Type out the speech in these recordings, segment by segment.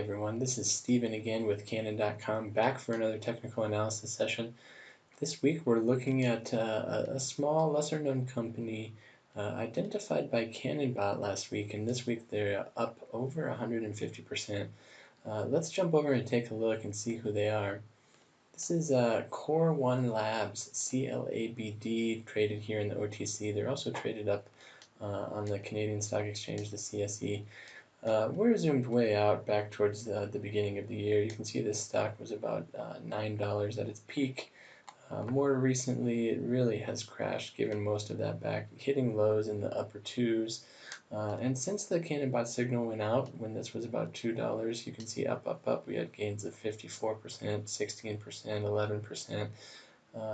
everyone, this is Steven again with Cannin.com, back for another technical analysis session. This week we're looking at a small, lesser-known company identified by CannonBot last week, and this week they're up over 150%. Let's jump over and take a look and see who they are. This is Core One Labs, CLABD, traded here in the OTC. They're also traded up on the Canadian Stock Exchange, the CSE. We're zoomed way out back towards the beginning of the year. You can see this stock was about $9 at its peak. More recently, it really has crashed, given most of that back, hitting lows in the upper twos. And since the CannonBot signal went out, when this was about $2, you can see up. We had gains of 54%, 16%, 11%.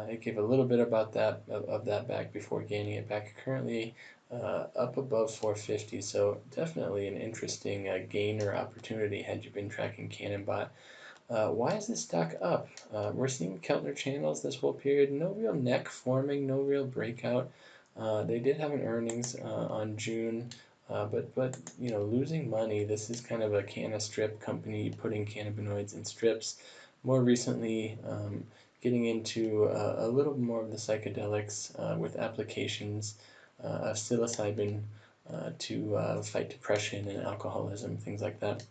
It gave a little bit about of that back before gaining it back. Currently up above 450, so definitely an interesting gainer opportunity had you been tracking CannonBot. Why is this stock up? We're seeing Keltner Channels this whole period. No real neck forming, no real breakout. They did have an earnings on June, but you know, losing money. This is kind of a canna strip company putting cannabinoids in strips. More recently, getting into a little more of the psychedelics with applications of psilocybin to fight depression and alcoholism, things like that.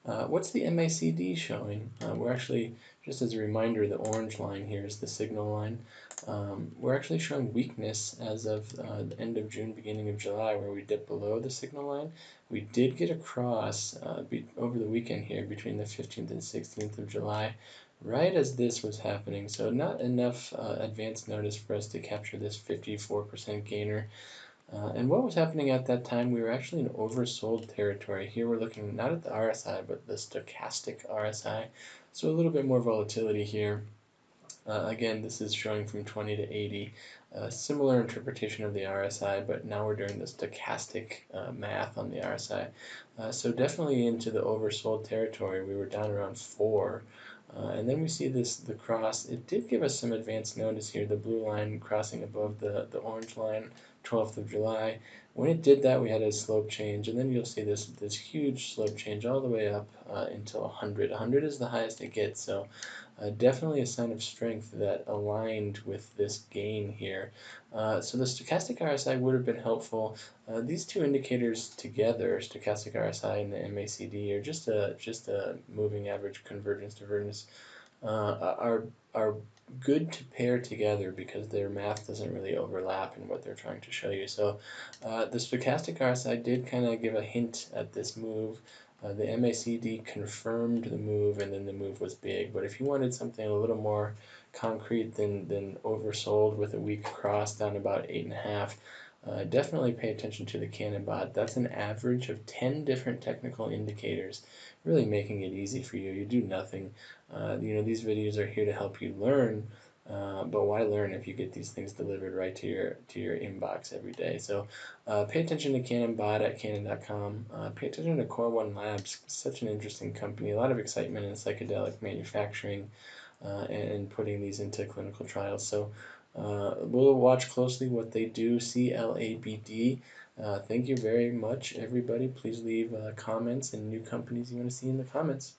What's the MACD showing? We're actually, just as a reminder, the orange line here is the signal line. We're actually showing weakness as of the end of June, beginning of July, where we dipped below the signal line. We did get a cross over the weekend here between the 15th and 16th of July, right as this was happening. So not enough advance notice for us to capture this 54% gainer. And what was happening at that time, we were actually in oversold territory. Here we're looking not at the RSI, but the stochastic RSI. So a little bit more volatility here. Again, this is showing from 20 to 80. Similar interpretation of the RSI, but now we're doing the stochastic math on the RSI. So definitely into the oversold territory. We were down around 4. And then we see the cross. It did give us some advance notice here, the blue line crossing above the orange line, 12th of July. When it did that, we had a slope change, and then you'll see this huge slope change all the way up until 100. 100 is the highest it gets, so definitely a sign of strength that aligned with this gain here. So the stochastic RSI would have been helpful. These two indicators together, stochastic RSI and the MACD, are just a moving average convergence divergence, are good to pair together because their math doesn't really overlap in what they're trying to show you. So the stochastic RSI did kind of give a hint at this move. The MACD confirmed the move, and then the move was big. But if you wanted something a little more concrete than oversold with a weak cross down about 8.5, definitely pay attention to the CannonBot. That's an average of 10 different technical indicators, really making it easy for you. You do nothing. You know, these videos are here to help you learn, but why learn if you get these things delivered right to your inbox every day? So pay attention to CannonBot at Cannin.com. Pay attention to Core One Labs, such an interesting company. A lot of excitement in psychedelic manufacturing and putting these into clinical trials. So we'll watch closely what they do. CLABD. Thank you very much, everybody. Please leave comments and new companies you want to see in the comments.